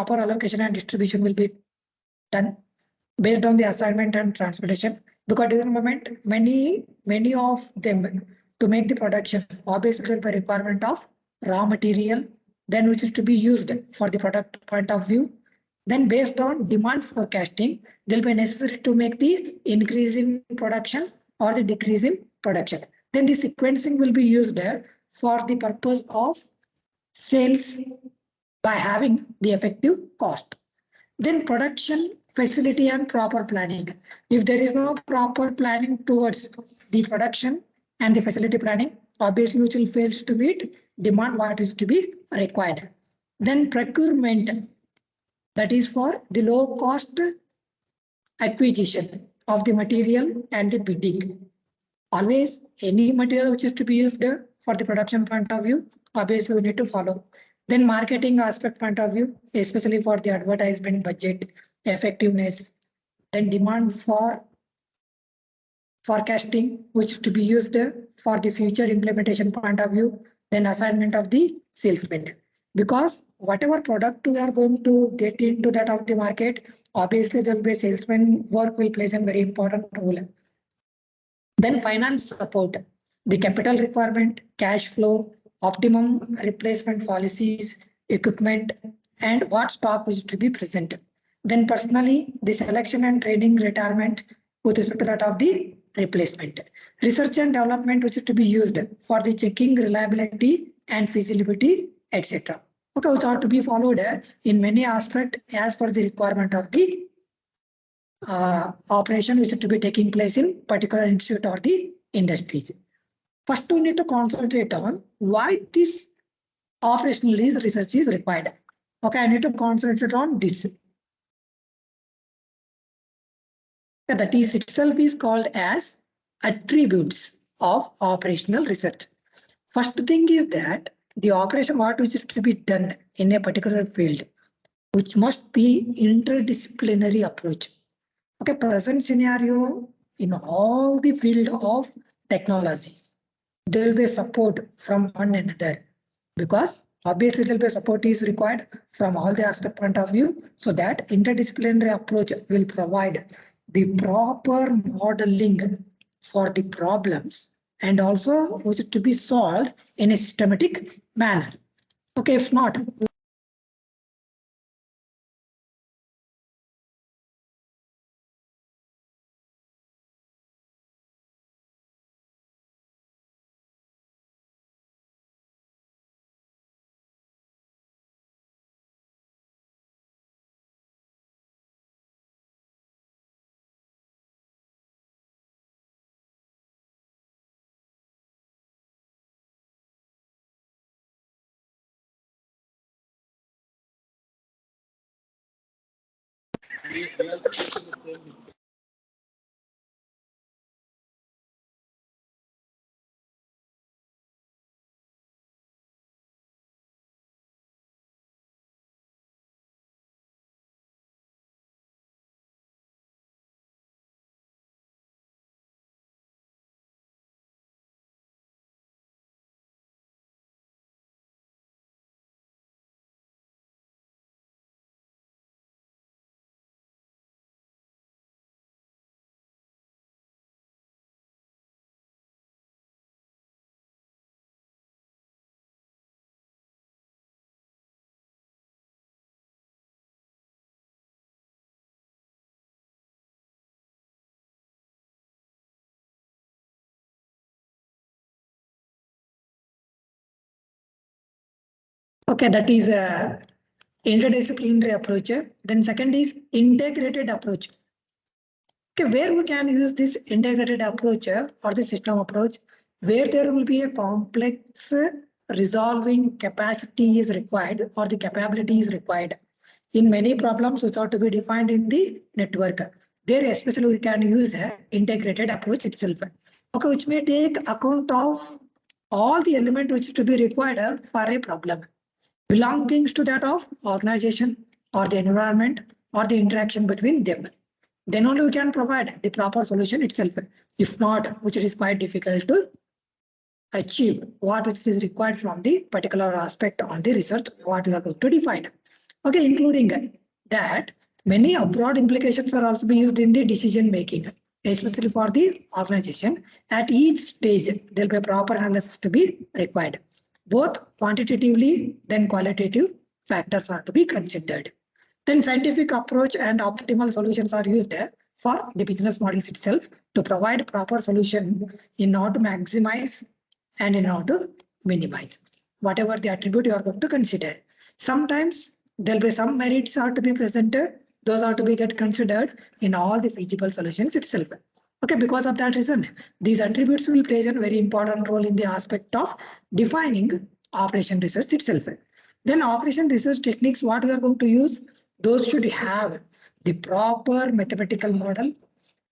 proper allocation and distribution will be done based on the assignment and transportation. Because at the moment, many of them to make the production, obviously the requirement of raw material, then which is to be used for the product point of view. Then based on demand forecasting, they'll be necessary to make the increase in production or the decrease in production. Then the sequencing will be used for the purpose of sales by having the effective cost. Then production facility and proper planning. If there is no proper planning towards the production and the facility planning, obviously which will fail to meet demand what is to be required. Then procurement, that is for the low cost acquisition of the material and the bidding. Always any material which is to be used for the production point of view, obviously we need to follow. Then marketing aspect point of view, especially for the advertisement budget, effectiveness, then demand for forecasting, which is to be used for the future implementation point of view, then assignment of the salesman. Because whatever product we are going to get into that of the market, obviously there will be salesman work will play a very important role. Then finance support, the capital requirement, cash flow, optimum replacement policies, equipment, and what stock is to be present. Then personally, the selection and training retirement with respect to that of the replacement. Research and development which is to be used for the checking reliability and feasibility, etc. Okay, which are to be followed in many aspects as per the requirement of the operation which is to be taking place in particular institute or the industries. First, we need to concentrate on why this operational research is required. Okay, I need to concentrate on this. That is itself is called as attributes of operational research. First thing is that the operation what which is to be done in a particular field, which must be interdisciplinary approach. Okay, present scenario in all the field of technologies, there will be support from one another, because obviously there will be support is required from all the aspect point of view, so that interdisciplinary approach will provide the proper modeling for the problems and also which is to be solved in a systematic manner. Okay, if not, okay, that is a interdisciplinary approach. Then second is integrated approach. Okay, where we can use this integrated approach or the system approach, where there will be a complex resolving capacity is required or the capability is required in many problems which are to be defined in the network. There especially we can use a integrated approach itself. Okay, which may take account of all the elements which to be required for a problem belongings to that of organization or the environment or the interaction between them. Then only we can provide the proper solution itself. If not, which is quite difficult to achieve what is required from the particular aspect on the research what we are going to define. Okay, including that many abroad implications are also be used in the decision making, especially for the organization. At each stage, there will be a proper analysis to be required. Both quantitatively, then qualitative factors are to be considered. Then scientific approach and optimal solutions are used for the business models itself to provide proper solution in order to maximize and in order to minimize whatever the attribute you are going to consider. Sometimes there'll be some merits are to be presented. Those are to be get considered in all the feasible solutions itself. Okay, because of that reason, these attributes will play a very important role in the aspect of defining operation research itself. Then operation research techniques, what we are going to use, those should have the proper mathematical model,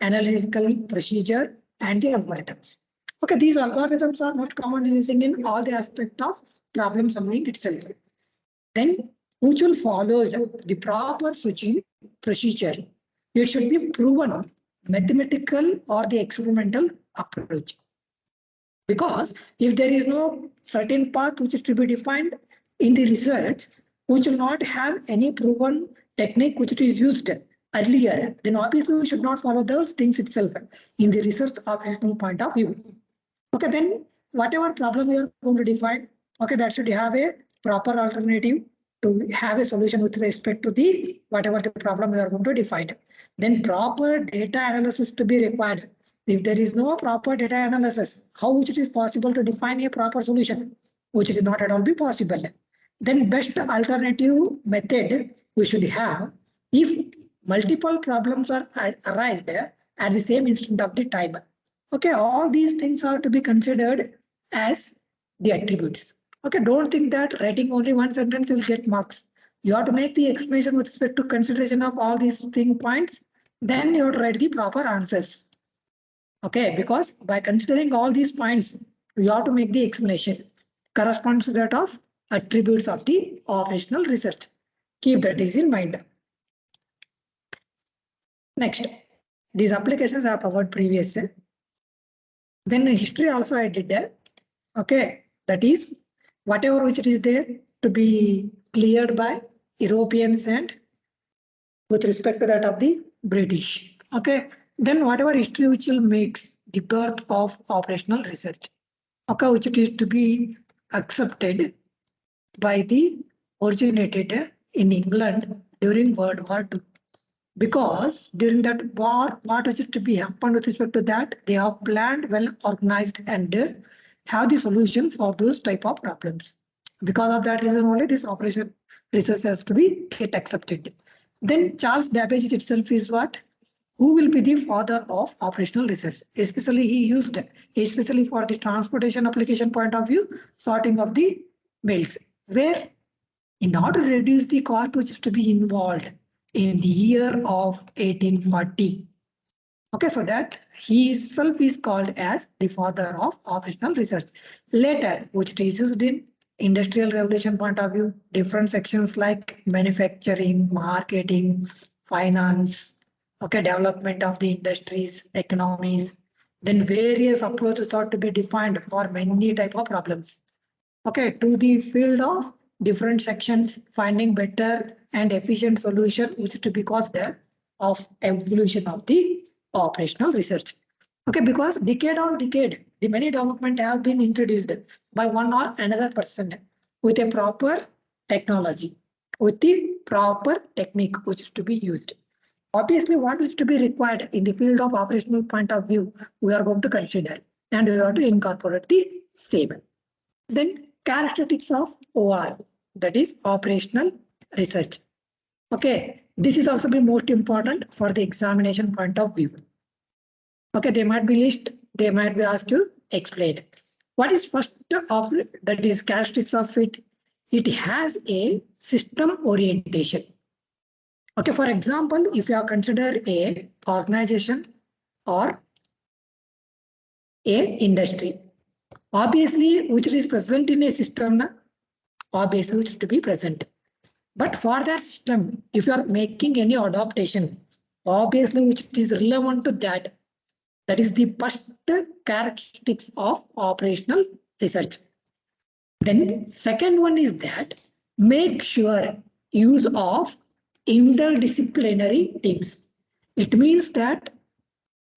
analytical procedure, and the algorithms. Okay, these algorithms are not commonly using in all the aspect of problem solving itself. Then which will follow the proper switching procedure. It should be proven mathematical or the experimental approach. Because if there is no certain path which is to be defined in the research, which will not have any proven technique which is used earlier, then obviously we should not follow those things itself in the research operational point of view. Okay, then whatever problem you are going to define, okay, that should have a proper alternative to have a solution with respect to the whatever the problem you are going to define. Then proper data analysis to be required. If there is no proper data analysis, how it is possible to define a proper solution, which is not at all be possible. Then best alternative method we should have if multiple problems are arise at the same instant of the time. Okay, all these things are to be considered as the attributes. Okay, don't think that writing only one sentence will get marks. You have to make the explanation with respect to consideration of all these thing points. Then you have to write the proper answers. Okay, because by considering all these points, you have to make the explanation corresponds to that of attributes of the operational research. Keep that is in mind. Next, these applications are covered previously. Then history also I did that. Okay, that is whatever which it is there to be cleared by Europeans and with respect to that of the British. Okay, then whatever history which will makes the birth of operational research. Okay, which it is to be accepted by the originated in England during World War II. Because during that war, what was it to be happened with respect to that? They have planned, well organized, and have the solution for those type of problems. Because of that reason only this operation research has to be get accepted. Then Charles Babbage itself is what? Who will be the father of operational research? Especially he used, especially for the transportation application point of view, sorting of the mails, where in order to reduce the cost which is to be involved in the year of 1840. Okay, so that he himself is called as the father of operational research. Later, which is used in industrial revolution point of view, different sections like manufacturing, marketing, finance, okay, development of the industries, economies, then various approaches are to be defined for many type of problems. Okay, to the field of different sections, finding better and efficient solution, which is to be caused of evolution of the operational research. Okay, because decade on decade, the many development have been introduced by one or another person with a proper technology, with the proper technique which is to be used. Obviously, what is to be required in the field of operational point of view, we are going to consider and we have to incorporate the same. Then characteristics of OR, that is operational research. Okay, this is also be most important for the examination point of view. Okay, they might be list, they might be asked to explain. What is first of that is characteristics of it? It has a system orientation. Okay, for example, if you are consider a organization or a industry, obviously which is present in a system, obviously which is to be present. But for that system, if you are making any adaptation, obviously which is relevant to that, that is the first characteristics of operational research. Then second one is that make sure use of interdisciplinary teams. It means that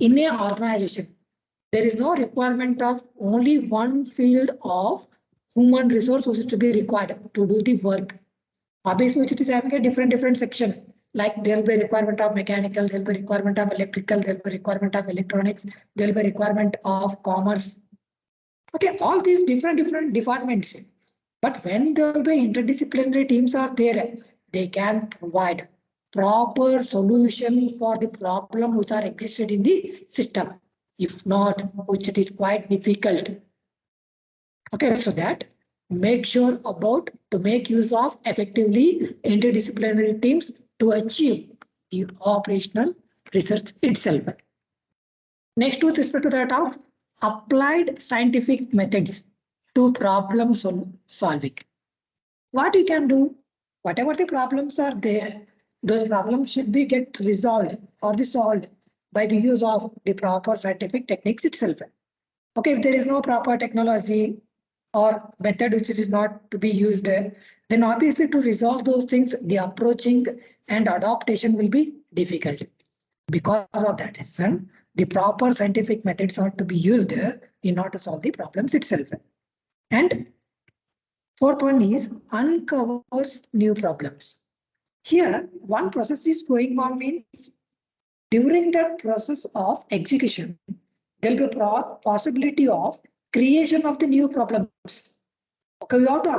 in a organization, there is no requirement of only one field of human resources to be required to do the work. Obviously, it is having a different section. Like there will be requirement of mechanical, there will be requirement of electrical, there will be requirement of electronics, there will be requirement of commerce. Okay, all these different departments. But when there will be interdisciplinary teams are there, they can provide proper solution for the problem which are existed in the system. If not, which it is quite difficult. Okay, so that make sure about to make use of effectively interdisciplinary teams to achieve the operational research itself. Next, with respect to that of applied scientific methods to problem solving. What you can do, whatever the problems are there, those problems should be get resolved or the solved by the use of the proper scientific techniques itself. Okay, if there is no proper technology or method which is not to be used, then obviously to resolve those things, the approaching and adaptation will be difficult. Because of that reason, the proper scientific methods are to be used in order to solve the problems itself. And fourth one is uncovers new problems. Here, one process is going on means during that process of execution, there will be a possibility of creation of the new problems. Okay, we have to